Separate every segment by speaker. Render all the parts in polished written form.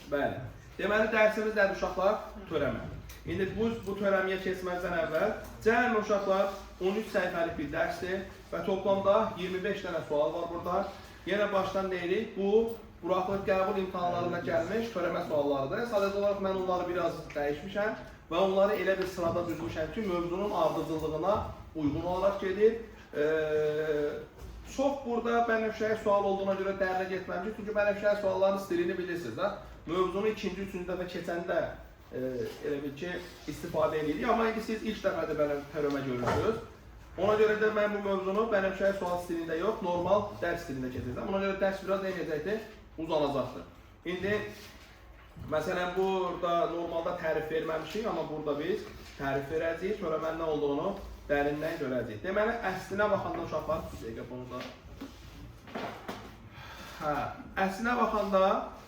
Speaker 1: Bəli. Deməli, dərsimiz nədir uşaqlar? Törəmə. İndi bu törəməyə keçməzdən əvvəl cəmi uşaqlar 13 səhifəlik bir dərsdir və toplamda 25 dənə sual var burada. Yenə başdan deyirik, bu buraxılıb qəbul imtahanlarına gəlmiş törəmə suallarıdır. Sadəcə olaraq mən onları biraz dəyişmişəm və onları elə bir sırada düzmüşəm ki, mövzunun ardıcıllığına uyğun olaraq gedir. Çox burada bənövşəyi sual olduğuna görə dərinə getməmişik. Çünki bənövşəyi sualların stilini bilirsiniz də. Mövzunu ikinci, üçüncü dəfə keçəndə elə bil ki, istifadə edirik. Amma indi siz ilk dəfədə törəmə görürsünüz. Ona görə də mən bu mövzunu bənövşəyi sual stilində yox, normal dərs stilində keçirəcəm. Ona görə dərs biraz eləyəcəkdir, uzanacaqdır. İndi, məsələn, burada normalda tərif verməmişik, amma burada biz tərif verəcəyik. Törəmənin nə olduğunu dərindən görəcəyik. Deməli, əslinə baxanda uşaqlar, bir dəqiqə bunu da. Əslinə baxanda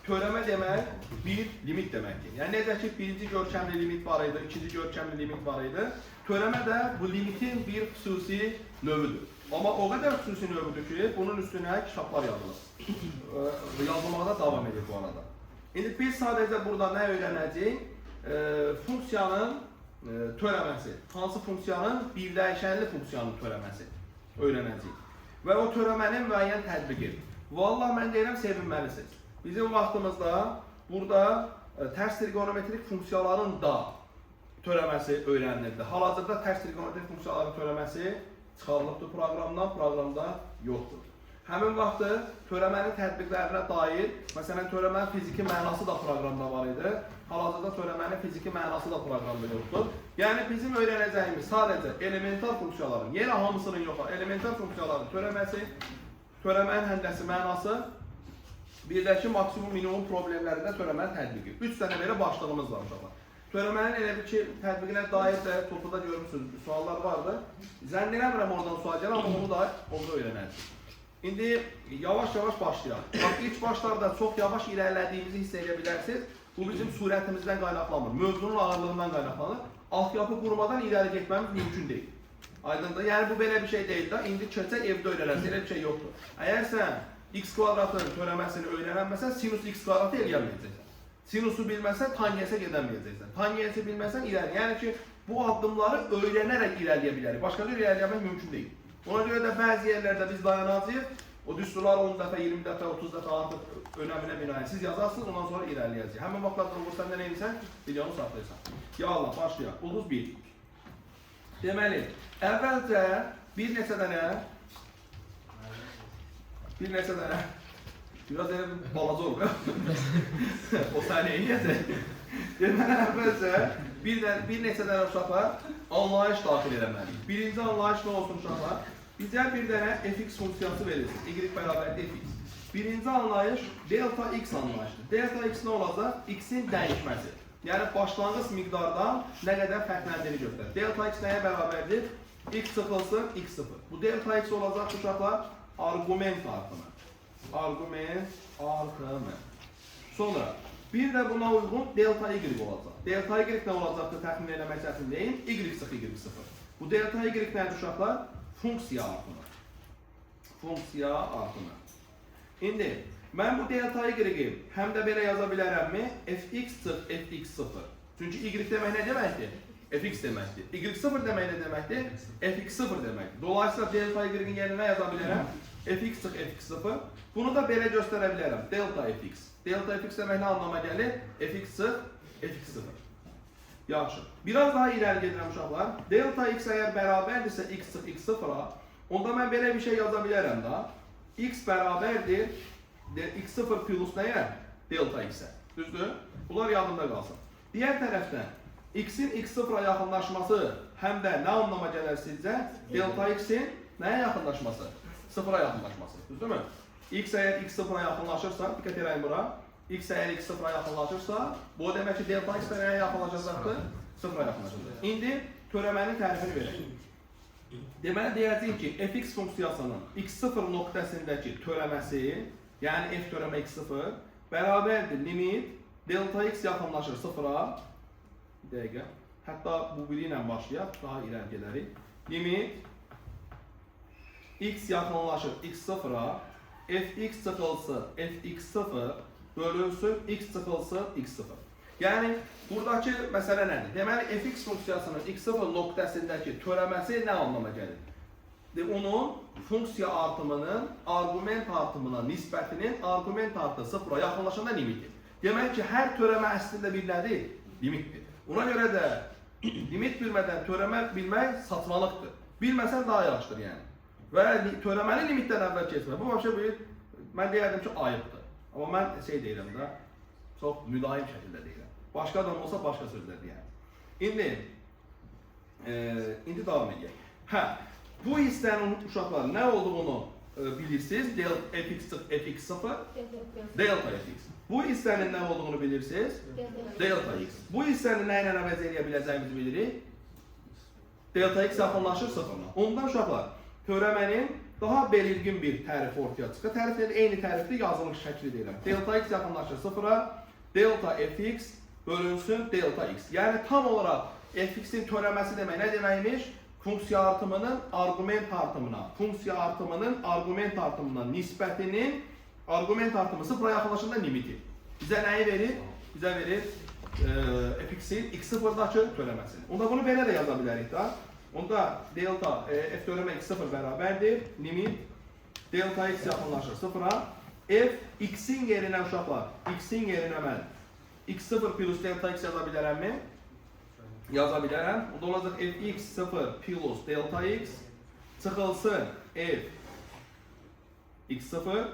Speaker 1: törəmə demək bir limit deməkdir. Yəni, necə ki, birinci görkəmli limit var idi, ikinci görkəmli limit var idi. Törəmə də bu limitin bir xüsusi növüdür. Amma o qədər xüsusi növüdür ki, bunun üstünə kitablar yazılır. Yazılmaqda davam edir bu arada. İndi biz sadəcə burada nə öyrənəcəyik? Funksiyanın törəməsi. Hansı funksiyanın? Bir dəyişənli funksiyanın törəməsi öyrənəcəyik. Və o törəmənin müəyyən tətbiqi. Vallahi mən deyirəm, sevinməlisiniz. Bizim vaxtımızda burada tərs trigonometrik funksiyaların da törəməsi öyrənilirdi. Hal-hazırda tərs trigonometrik funksiyaların törəməsi çıxarılıbdır proqramdan, proqramda yoxdur. Həmin vaxtı törəmənin tətbiqlərinə dair, məsələn, törəmənin fiziki mənası da proqramda var idi. Hal-hazırda törəmənin fiziki mənası da proqramda yoxdur. Yəni, bizim öyrənəcəyimiz sadəcə elementar funksiyaların, yenə hamısının yox, elementar funksiyaların törəməsi, törəmənin həndəsi mənası, bir də ki, maksimum minimum problemlərində törəmənin tətbiqi. 3 dənə belə başlığımız var uşaqlar. Törəmənin elə bir ki, tətbiqinə dair də topuda görmüşsünüz, suallar vardı. Zənn eləmirəm oradan sual gəlir, amma onu da orada öyrənəcək. İndi yavaş-yavaş başlayaq. Bax, ilk başlarda çox yavaş irəlilədiyimizi hiss edə bilərsiniz. Bu bizim surətimizdən qaynaqlanmır, mövzunun ağırlığından qaynaqlanır. Altyapı qurmadan irəli getməmiz mümkün deyil. Aydındır. Yəni, bu belə bir şey deyil də. İndi keçək evdə öyrənərsən, elə bir şey yoxdur. Əgər sən x kvadratın törəməsini öyrənməsən, sinus x kvadratı eləyəməyəcəksən. Sinusu bilməsən, tangensə gedəməyəcəksən. Tangensi bilməsən, irəli. Yəni ki, bu addımları öyrənərək irəliyə bilərik. Başqa cür irəliyəmək mümkün deyil. Ona görə də bəzi yerlərdə biz dayanacağıq. O düsturlar 10 dəfə, 20 dəfə, 30 dəfə artıq önəminə binaən siz yazarsınız, ondan sonra irəliyəcək. Həmin vaxtlarda olursa nə edirsən? Videonu saxlayırsan. Ya Allah, başlayaq. Ulduz 1. Deməli, əvvəlcə bir neçə dənə biraz elə balaca olur. O saniyə eləyəcək. Deməli, əvvəlcə bir neçə dənə uşaqlar anlayış daxil eləməliyik. Birinci anlayış nə olsun uşaqlar? Bizə bir dənə fx funksiyası verirsiniz. Y bərabərdir fx. Birinci anlayış delta x anlayışdır. Delta x nə olacaq? X-in dəyişməsi. Yəni, başlanğıc miqdardan nə qədər fərqləndiyini göstərir. Delta x nəyə bərabərdir? X sıxılsın, x0. Bu delta x olacaq uşaqlar argument artımı. Argument artımı. Sonra, bir də buna uyğun delta y olacaq. Delta y nə olacaqdır təxmin eləmək çətinliyim? Y sıx y0. Bu delta y nədir uşaqlar? Funksiya artımı. Funksiya artımı. İndi, mən bu delta y-i həm də belə yaza bilərəmmi? Fx sıx fx0. Çünki y demək nə deməkdir? Fx deməkdir. Y0 demək nə deməkdir? Fx0 deməkdir. Dolayısıyla delta y-in yerinə yaza bilərəm. Fx sıx fx0. Bunu da belə göstərə bilərəm. Delta fx. Delta fx demək nə anlama gəlir? Fx sıx fx0. Yaxşı. Biraz daha irəli gedirəm uşaqlar. Delta x əgər bərabərdirsə x sıx x0-a, onda mən belə bir şey yaza bilərəm da. X bərabərdir x0 plus nəyə? Delta x-ə. Düzdür? Bunlar yadında qalsın. Digər tərəfdən, x-in x0-a yaxınlaşması həm də nə anlama gələr sizcə? Delta x-in nəyə yaxınlaşması? Sıfıra yaxınlaşması. Düzdürmü? X əgər x0-a yaxınlaşırsa, diqqət edin bura. X əgər x0-a yaxınlaşırsa, bu demək ki, delta x nəyə yaxınlaşacaqdır? Sıfıra yaxınlaşacaqdır. İndi törəmənin tərifini verək. Deməli, deyəcəyik ki, fx funksiyasının x0 nöqtəsindəki törəməsi, yəni f törəmə x0, bərabərdir limit delta x yaxınlaşır sıfıra. Bir dəqiqə. Hətta bu biri ilə başlayaq, daha irəli gedərik. Limit x yaxınlaşır x0-a, fx çıxılsın fx0 bölünsün x çıxılsın x0. Yəni buradakı məsələ nədir? Deməli fx funksiyasının x0 nöqtəsindəki törəməsi nə anlama gəlir? Onun funksiya artımının arqument artımına nisbətinin arqument artı sıfıra yaxınlaşanda limiti. Demək ki, hər törəmə əslində bir nədir? Limitdir. Ona görə də limit bilmədən törəmə bilmək saçmalıqdır. Bilməsən daha yaxşıdır yəni. Və törəməni limitdən əvvəl keçmək. Bu başqa bir, mən deyərdim ki, ayıbdır. Amma mən deyirəm da, çox mülayim şəkildə deyirəm. Başqa adam olsa başqa sözlər deyərəm. İndi davam edək. Hə, bu hissənin uşaqlar nə olduğunu bilirsiniz. fx0, delta fx. Bu hissənin nə olduğunu bilirsiniz. Delta x. Bu hissənin nə ilə əvəz edə biləcəyimizi bilirik. Delta x yaxınlaşır sıfırla. Ondan uşaqlar, törəmənin daha belirgin bir tərifi ortaya çıxır. Tərifləri eyni tərifdir, yazılmış şəkli deyirəm. Delta x yaxınlaşır sıfıra, delta fx bölünsün delta x. Yəni tam olaraq fx'in törəməsi demək nə deməkmiş? Funksiya artımının arqument artımına, funksiya artımının arqument artımına nisbətinin arqument artımı sıfıra yaxınlaşında limiti. Bizə nəyi verir? Bizə verir fx'in x0'dakı törəməsini. Onda bunu belə də yaza bilərik da. Onda delta f törəmə x0 bərabərdir. Limit delta x yaxınlaşır sıfıra. F x'in yerinə uşaqlar, x'in yerinə mən x0 plus delta x yaza bilərəmmi? Yaza bilərəm. O da olacaq fx0 plus delta x çıxılsın f x0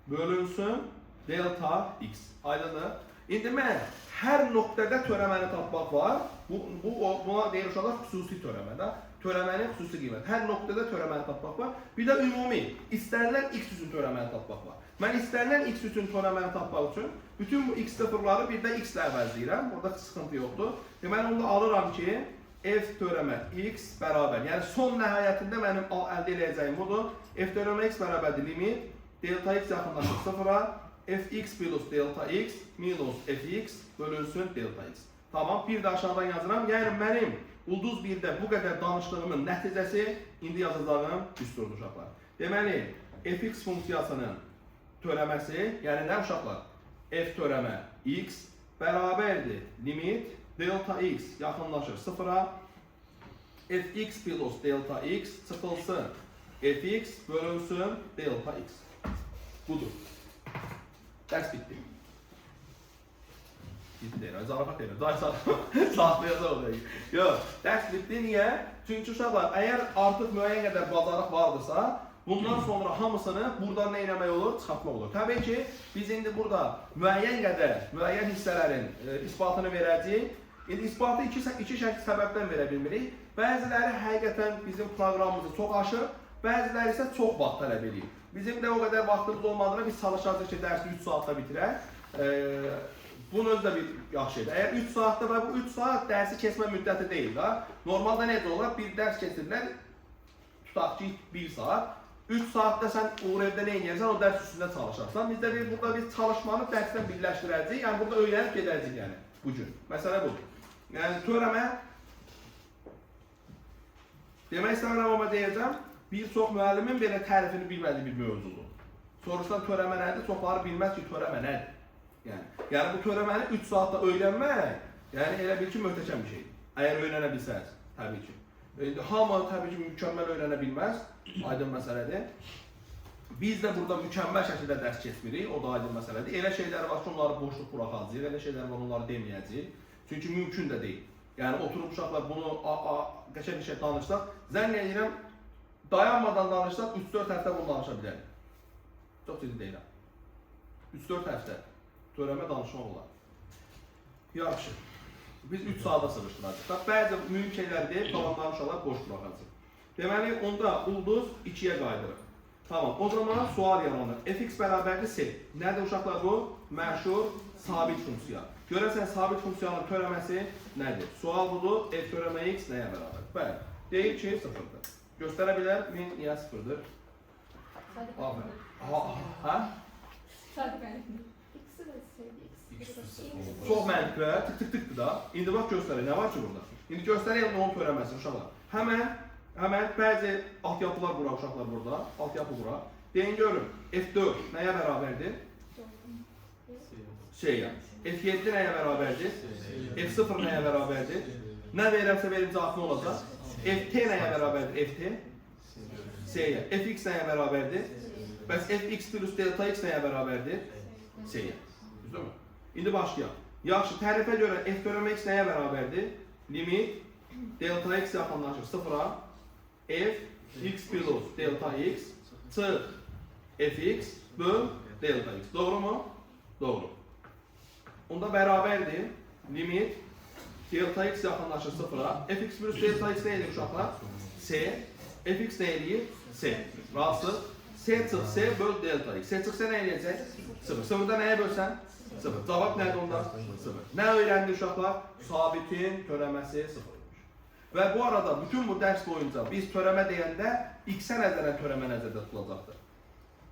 Speaker 1: bölünsün delta x. Aydındır. İndi mən hər nöqtədə törəməni tapmaq var. Buna deyir uşaqlar xüsusi törəmədə. Törəmənin xüsusi qiyməti. Hər nöqtədə törəməni tapmaq var. Bir də ümumi istənilən x üçün törəməni tapmaq var. Mən istənilən x üçün törəməni tapmaq üçün bütün bu x sıfırları bir də x ilə əvəzləyirəm. Burada sıxıntı yoxdur. Deməli onu alıram ki, f törəmə x bərabər. Yəni son nəhayətində mənim əldə edəcəyim budur. F törəmə x bərabərdir limit delta x yaxınlaşır sıfıra. Fx plus delta x minus fx bölünsün delta x. Tamam, bir də aşağıdan yazıram. Yəni mənim ulduz 1-də bu qədər danışdığımın nəticəsi indi yazacağım üstürdür uşaqlar. Deməli, fx funksiyasının törəməsi, yəni nə uşaqlar? F törəmə x bərabərdir limit delta x yaxınlaşır sıfıra. Fx plus delta x çıxılsın fx bölünsün delta x. Budur. Dərs bitdi. Bitdi deyir, zarafat deyir, saatlayacaq olacaq. Yox, dərs bitdi, niyə? Çünki uşaqlar, əgər artıq müəyyən qədər bacarıq vardırsa, bundan sonra hamısını buradan nə eləmək olur? Çıxartmaq olur. Təbii ki, biz indi burada müəyyən qədər, müəyyən hissələrin isbatını verəcəyik. İndi isbatı iki şəkil səbəbdən verə bilmirik. Bəziləri həqiqətən bizim proqramımızı çox aşır, bəziləri isə çox vaxt tələb edir. Bizim də o qədər vaxtımız olmadığına biz çalışacağıq ki, dərsi 3 saatda bitirək. Bunun özü də bir yaxşı şeydir. Əgər 3 saatda və bu 3 saat dərsi keçmə müddəti deyil da. Normalda necə olar? Bir dərs keçirirlər, tutaq ki 1 saat. 3 saatda sən uğur evdə nə edirsən, o dərs üstündə çalışarsan. Biz də burada biz çalışmanı dərsdən birləşdirəcəyik. Yəni burada öyrənib gedəcəyik yəni bugün. Məsələ budur. Yəni törəmə demək istəyirəm amma deyəcəm. Bir çox müəllimin belə tərifini bilmədiyi bir mövzudur. Soruşdan törəmə nədir? Çoxları bilməz ki, törəmə nədir? Yəni bu törəməni 3 saatda öyrənmək, yəni elə bil ki, möhtəşəm bir şeydir. Əgər öyrənə bilsəniz, təbii ki. Hamı təbii ki, mükəmməl öyrənə bilməz, aydın məsələdir. Biz də burada mükəmməl şəkildə dərs keçmirik, o da aydın məsələdir. Elə şeylər var ki, onları boşluq buraxacağıq, elə şeylər var, onları deməyəcəyik. Çünki mümkün də deyil. Yəni oturub uşaqlar bunu qəşəng bir şey danışsaq, zənn edirəm, dayanmadan danışsaq 3-4 həftə bunu danışa bilərik. Çox ciddi deyirəm. 3-4 həftə törəmə danışmaq olar. Yaxşı. Biz 3 saata sığışdıracaq. Bəzi mühüm şeylər deyib, qalanları uşaqlar boş buraxacaq. Deməli, onda ulduz 2-yə qaydırır. Tamam, o zaman sual yaranır. Fx bərabərdir S. Nədir uşaqlar bu? Məşhur sabit funksiya. Görəsən, sabit funksiyanın törəməsi nədir? Sual budur, f törəmə x nəyə bərabər? Bəli, deyir ki, 0-dır. Göstərə bilər, niyə 0-dır? Aferin. Hə? Çox məntiqə, tık-tık-tıkdır da. İndi bax göstərək, nə var ki burada? İndi göstərək onun törəməsi uşaqlar. Həmən bəzi altyapılar bura uşaqlar burada. Altyapı bura. Deyin görün, F4 nəyə bərabərdir? şeyə. F7 nəyə bərabərdir? F0 nəyə bərabərdir? Nə verirəmsə verim cavab nə olacaq? Ft nəyə bərabərdir? Ft C-yə. Fx nəyə bərabərdir? Bəs Fx plus delta x nəyə bərabərdir? C-yə. Düzdürmü? İndi başlayaq. Yaxşı, tərifə görə f bölümə x nəyə bərabərdir? Limit delta x yaxınlaşır 0-a. F x plus delta x çıx fx böl delta x. Doğru mu? Doğru. Onda bərabərdir. Limit delta x yaxınlaşır 0-a. Fx plus delta x nə edir uşaqlar? C. Fx nə edir? C. Razı. C çıx C böl delta x. C çıx C nə eləyəcək? 0. 0-da nəyə bölsən? 0. Cavab nədir onda? 0. Nə öyrəndi uşaqlar? Sabitin törəməsi 0'mış. Və bu arada bütün bu dərs boyunca biz törəmə deyəndə x-ə nəzərən törəmə nəzərdə tutulacaqdır.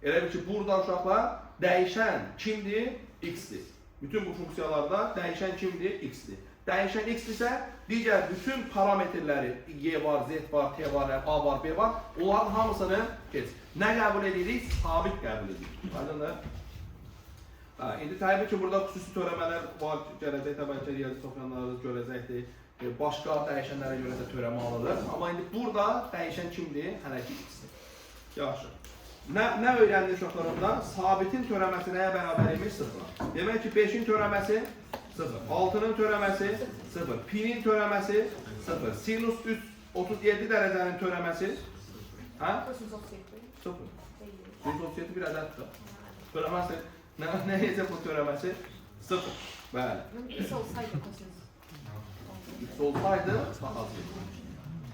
Speaker 1: Elə bir ki, burada uşaqlar dəyişən kimdir? X-dir. Bütün bu funksiyalarda dəyişən kimdir? X-dir. Dəyişən x isə digər bütün parametrləri y var, z var, t var, a var, b var. Onların hamısını keç. Nə qəbul edirik? Sabit qəbul edirik. Aydındır? İndi təbii ki, burada xüsusi törəmələr var. Gələcək təbii ki, riyazi oxuyanlarınız görəcəkdir. Başqa dəyişənlərə görə də törəmə alınır. Amma indi burada dəyişən kimdir? Hələ ki x-dir. Yaxşı. Nə öyrəndik uşaqlar onda? Sabitin törəməsi nəyə bərabər imiş? 0. Demək ki, 5-in törəməsi 0. 6-nın törəməsi 0. Pi-nin törəməsi 0. Sinus 37 dərəcənin törəməsi 0. 137 bir ədəddir. Törəməsi nə necə bu törəməsi? 0. Bəli.
Speaker 2: X olsaydı kosinus.
Speaker 1: X olsaydı daha az gedir.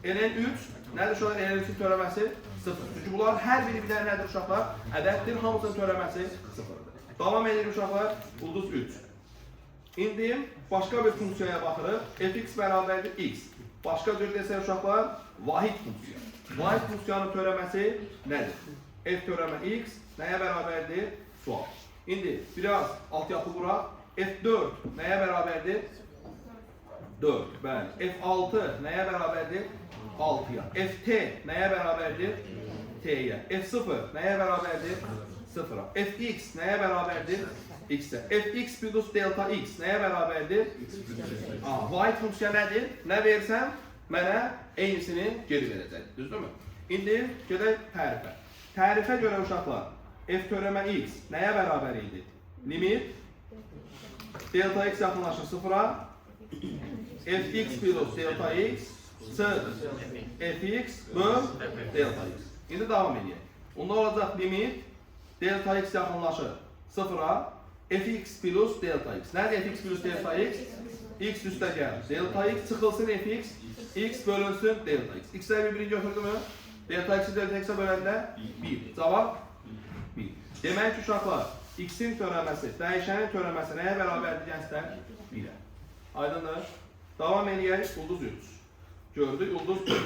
Speaker 1: Ln 3 nədir uşaqlar? Ln 3-ün törəməsi 0. Çünki bunların hər biri bir dənə nədir uşaqlar? Ədəddir, hamısının törəməsi 0-dır. Davam edir uşaqlar, ulduz 3. İndi başqa bir funksiyaya baxırıq. Fx bərabərdir x. Başqa cür desək uşaqlar, vahid funksiya. Vahid funksiyanın törəməsi nədir? F törəmə x nəyə bərabərdir? Sual. İndi biraz altyapı quraq. F4 nəyə bərabərdir? 4. Bəli. F6 nəyə bərabərdir? 6'ya. Ft nəyə bərabərdir? T'yə. F0 nəyə bərabərdir? 0'a. Fx nəyə bərabərdir? X-ə. Fx plus delta x nəyə bərabərdir? Vahid funksiya nədir? Nə versəm, mənə eynisini geri verəcək. Düzdürmü? İndi gedək tərifə. Tərifə görə uşaqlar, f törəmə x nəyə bərabər idi? Limit delta x yaxınlaşır 0'a. Fx plus delta x fx böl delta x. İndi davam edək. Onda olacaq limit delta x yaxınlaşır 0'a. Fx plus delta x. Nədir fx plus delta x? X üstə gəlir. Delta x çıxılsın fx. X bölünsün delta x. X-lə bir-birini götürdü mü? Delta x'i delta x'e böləndə 1. Cavab 1. Demək ki, uşaqlar, x-in törəməsi, dəyişənin törəməsi nəyə bərabərdir gənclər? 1'ə. Aydındır? Davam edək, ulduz 3. Gördük, ulduz 4.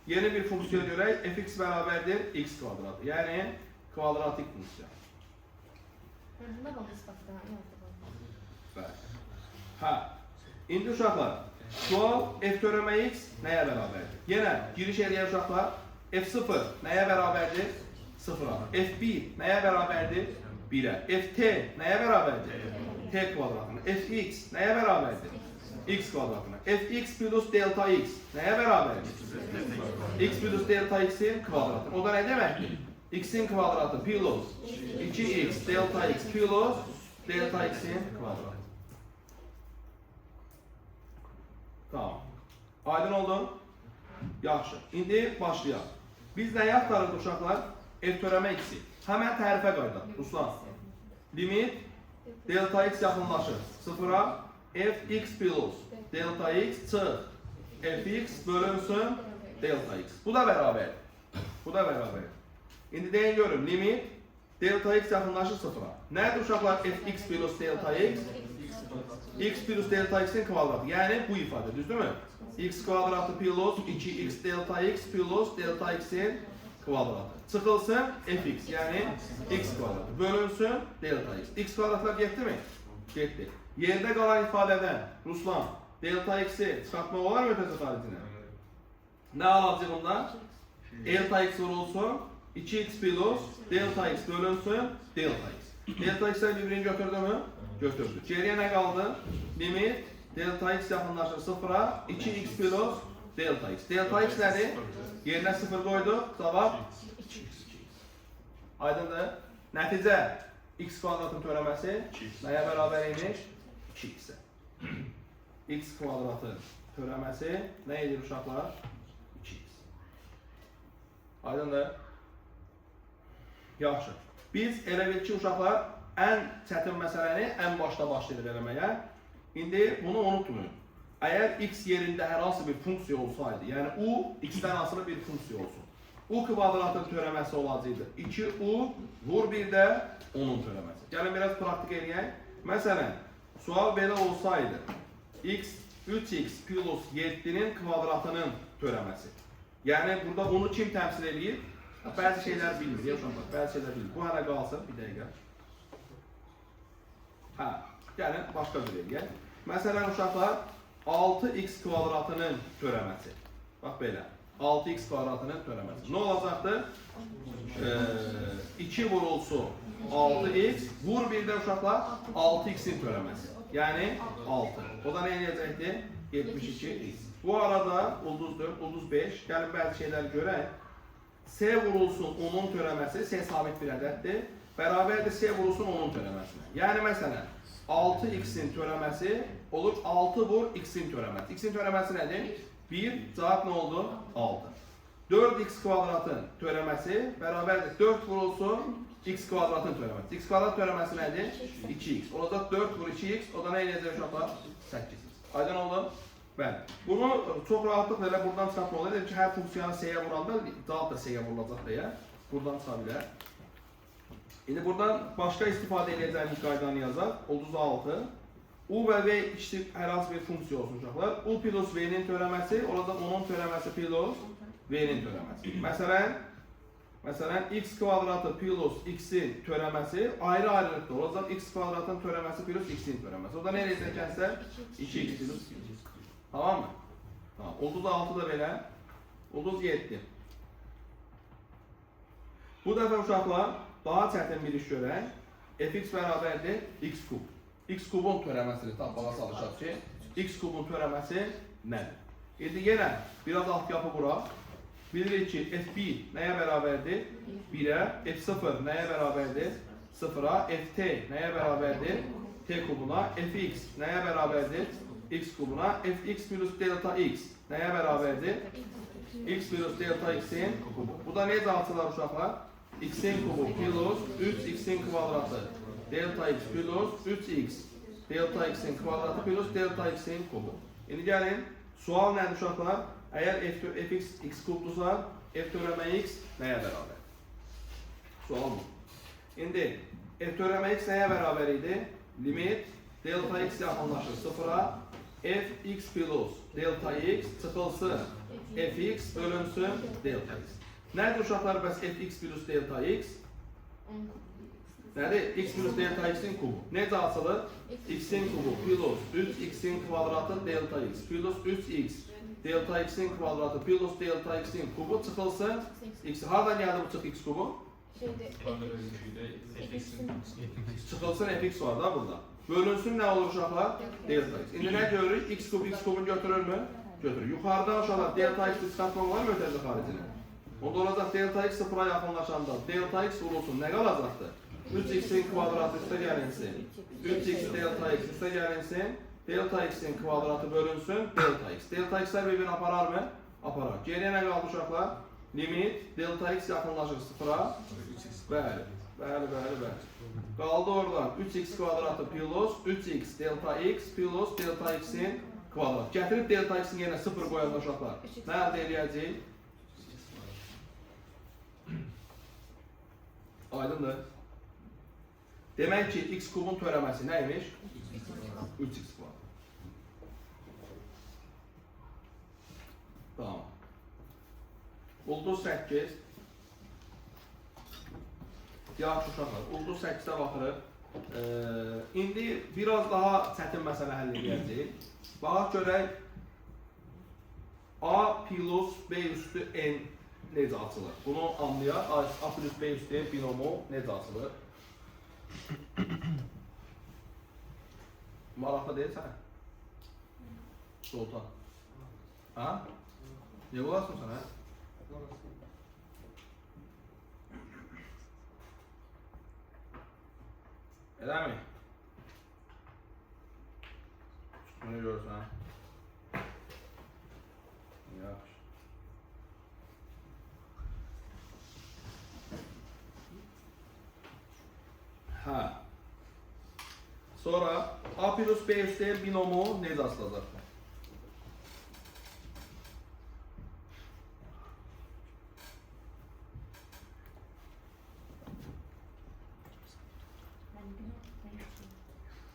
Speaker 1: Yeni bir funksiya görək, fx bərabərdir x kvadratı. Yəni, kvadratik funksiya.
Speaker 2: Bunda da ispatda yazdı.
Speaker 1: Hə. İndi uşaqlar, sual f törəmə x nəyə bərabərdir? Yenə giriş eləyək uşaqlar. F0 nəyə bərabərdir? 0'a. F1 nəyə bərabərdir? 1'ə. Ft nəyə bərabərdir? T kvadratına. Fx nəyə bərabərdir? X kvadratına. Fx plus delta x nəyə bərabərdir? X plus delta x'in kvadratı. O da nə deməkdir? X'in kvadratı plus 2x delta x plus delta x'in kvadratı. Tamam. Aydın oldu? Yaxşı. İndi başlayaq. Biz nəyə axtarırıq uşaqlar? F törəmə x'i. Həmən tərifə qaydaq. Ruslan. Limit delta x yaxınlaşır 0'a. Fx plus delta x çıx. Fx bölünsün delta x. Bu da bərabər. Bu da bərabər. İndi deyin görün. Limit delta x yaxınlaşır 0'a. Nədir uşaqlar fx plus delta x? X plus delta x'in kvadratı. Yəni bu ifadə, düzdürmü? X kvadratı plus 2x delta x plus delta x'in kvadratı. Çıxılsın fx, yəni x kvadratı. Bölünsün delta x. X kvadratlar getdi mi? Getdi. Yerdə qalan ifadədən Ruslan delta x'i çıxartmaq olar mı ötəsi xaricinə? Nə alacaq ondan? Delta x vurulsun 2x plus delta x bölünsün delta x. Delta x'ler birbirini götürdü mü? götürdük. Geriyə nə qaldı? Limit delta x yaxınlaşır 0-a, 2x plus delta x. Delta x nədir? Yerinə 0 qoyduq, cavab 2x. Aydındır? Nəticə x kvadratın törəməsi nəyə bərabər imiş? 2x-ə. X kvadratın törəməsi nə edir uşaqlar? 2x. Aydındır? Yaxşı. Biz elə bil ki, uşaqlar ən çətin məsələni ən başda başlayırıq eləməyə. İndi bunu unutmayın. Əgər x yerində hər hansı bir funksiya olsaydı, yəni u x-dən asılı bir funksiya olsun. U kvadratın törəməsi olacaqdı. 2u vur bir də onun törəməsi. Gəlin biraz praktik eləyək. Məsələn, sual belə olsaydı, x 3x plus 7-nin kvadratının törəməsi. Yəni burada onu kim təmsil edir? Bəzi şeylər bilmir, yaşanmaz, bəzi şeylər bilmir. Bu hələ qalsın, bir dəqiqə. Hə, gəlin başqa bir eləyək. Məsələn, uşaqlar, 6x kvadratının törəməsi. Bax belə, 6x kvadratının törəməsi. Nə olacaqdır? 2 vurulsun 6x, vur bir də uşaqlar 6x'in törəməsi. Yəni 6. O da nə eləyəcəkdir? 72x. Bu arada ulduz 4, ulduz 5. Gəlin bəzi şeyləri görək. S vurulsun onun törəməsi, S sabit bir ədəddir. Bərabərdir S vurulsun onun törəməsinə. Yəni məsələn, 6x'in törəməsi olur 6 vur x'in törəməsi. X'in törəməsi nədir? 1, cavab nə oldu? 6. 4x kvadratın törəməsi bərabərdir 4 vurulsun x kvadratın törəməsi. X kvadrat törəməsi nədir? 2x. Olacaq 4 vur 2x, o da nə eləyəcək uşaqlar? 8x. Aydın oldu? Bəli. Bunu çox rahatlıqla elə buradan çıxartmaq olar. Dedim ki, hər funksiyanı S-yə vuranda cavab da S-yə vurulacaq deyə. Buradan çıxa bilər. İndi buradan başqa istifadə edəcəyimiz qaydanı yazaq. Ulduz 6. U və V ikisi hər hansı bir funksiya olsun uşaqlar. U plus V-nin törəməsi, olacaq onun törəməsi plus V-nin törəməsi. Məsələn, x kvadratı plus x-in törəməsi ayrı-ayrılıqda olacaq. X kvadratın törəməsi plus x-in törəməsi. O da nə eləyəcək gənclər? 2x plus 2. Tamam mı? Tamam. Ulduz 6 da belə. Ulduz 7. Bu dəfə uşaqlar daha çətin bir iş görək. Fx bərabərdir x kub. X kubun törəməsini tapmağa çalışaq ki, x kubun törəməsi nədir? İndi yenə biraz alt yapı quraq. Bilirik ki, f1 nəyə bərabərdir? 1-ə, f0 nəyə bərabərdir? 0-a, ft nəyə bərabərdir? T kubuna, fx nəyə bərabərdir? X kubuna, fx plus delta x nəyə bərabərdir? X plus delta x'in kubu. Bu da necə açılar uşaqlar? X'in kubu plus 3x'in kvadratı delta x plus 3x delta x'in kvadratı plus delta x'in kubu. İndi gəlin, sual nədir uşaqlar? Əgər fx x kubdursa, f törəmə x nəyə bərabər? Sual bu. İndi f törəmə x nəyə bərabər idi? Limit delta x yaxınlaşır 0-a, fx plus delta x çıxılsın fx bölünsün delta x. Nədir uşaqlar bəs fx plus delta x? Nədir? X plus delta x'in kubu. Necə açılır? X'in kubu plus 3x'in kvadratı delta x plus 3x delta x'in kvadratı plus delta x'in kubu çıxılsın x. Hardan gəldi bu çıx x kubu? Çıxılsın fx var da burada. Bölünsün nə olur uşaqlar? Delta x. İndi nə görürük? X kubun götürür mü? Götürür. Yuxarıdan uşaqlar delta x'i çıxartmaq var mı ötəzi xaricinə? Onda olacaq delta x 0-a yaxınlaşanda delta x vurulsun. Nə qalacaqdır? 3x'in kvadratı üstə gəlinsin. 3x delta x üstə gəlinsin. Delta x'in kvadratı bölünsün delta x. Delta x'lər bir-birini aparar mı? Aparar. Geriyə nə qaldı uşaqlar? Limit delta x yaxınlaşır 0-a. Bəli. Qaldı oradan 3x kvadratı plus 3x delta x plus delta x'in kvadratı. Gətirib delta x'in yenə 0 qoyanda uşaqlar. Nə əldə eləyəcək? Aydındır. Demək ki, x kubun törəməsi nəymiş? 3x kvadrat. Tamam. Ulduz 8. Yaxşı uşaqlar, ulduz 8-ə baxırıq. İndi biraz daha çətin məsələ həll edəcəyik. Baxaq görək, a plus b üstü n necə açılır? Bunu anlayaq, a plus b üstü n binomu necə açılır? Maraqlı deyilsən. Sultan. Ha? Ne olasın sen ha? Elə mi? Bunu görürsən. Yaxşı. Ha. Sonra A plus B üstü binomu necə asılacaq?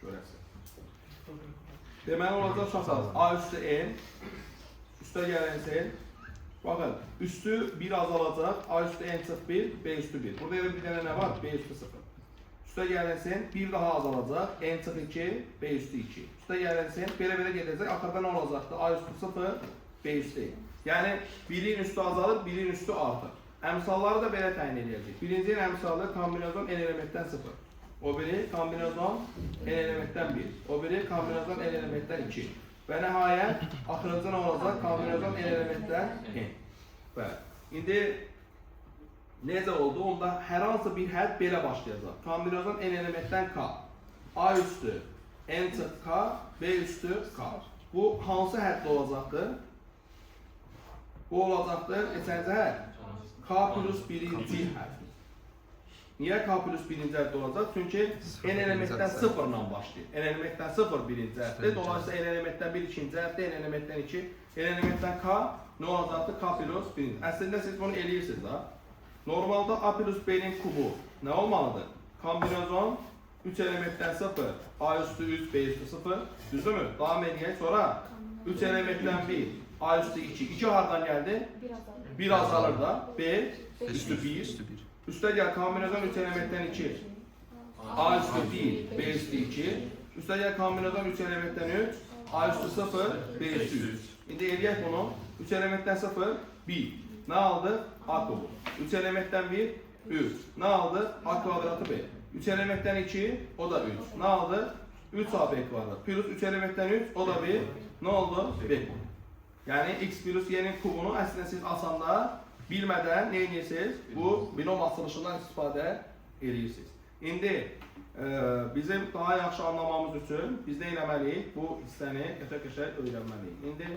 Speaker 1: Görəsən. Deməli olacaq uşaqlar A üstü N, üstə gələn bakın üstü 1 azalacaq, A üstü N çıx 1, B üstü 1. Burada bir dənə nə var? B üstü 0. Üstə gələn 1 daha azalacaq, N çıx 2, B üstü 2. Üstə gələn belə gedəcək, axırda nə olacaqdı? A üstü 0, B üstü 1. Yəni birin üstü azalır, birin üstü artır. Əmsalları da belə təyin edəcək. Birincinin əmsalı kombinasyon N elementdən 0. O biri kombinasyon N elementdən 1. O biri kombinasyon N elementdən 2. Və nəhayət axırıncı nə olacaq? Kombinasyon N elementdən N. Bəli. İndi necə oldu? Onda hər hansı bir hədd belə başlayacaq. Kombinasyon N elementdən K. A üstü N çıx K, B üstü K. Bu hansı hədd olacaqdır? Bu olacaqdır. Neçənci hədd? K plus birinci hədd. Niyə K plus birinci hədd olacaq? Çünki N elementdən 0 ilə başlayır. N elementdən 0 birinci hədddir. Dolayısıyla N elementdən 1 ikinci hədddir. N elementdən 2. N elementdən K nə olacaqdır? K plus birinci. Əslində siz bunu eləyirsiniz ha. Normalda A plus B'nin kubu nə olmalıdır? Kombinasyon 3 elementdən 0, A üstü 3, B üstü 0. Düzdürmü? Davam edək. Sonra 3 elementdən 1, A üstü 2. 2 hardan gəldi? 1 azalır da. B üstü 1. Üstə gəl kombinasyon 3 elementdən 2. A üstü 1, B üstü 2. Üstə gəl kombinasyon 3 elementdən 3. A üstü 0, B üstü 3. İndi eləyək bunu. 3 elementdən 0, 1. Nə aldı? A kubu. 3 elementdən 1, 3. Nə aldı? A kvadratı B. 3 elementdən 2, o da 3. Nə aldı? 3AB kvadrat. Plus 3 elementdən 3, o da 1. Nə oldu? B kubu. Yəni x plus y'nin kubunu əslində siz asanda bilmədən nə edirsiniz? Bu binom açılışından istifadə edirsiniz. İndi bizim daha yaxşı anlamamız üçün biz nə etməliyik? Bu hissəni qəşəng öyrənməliyik. İndi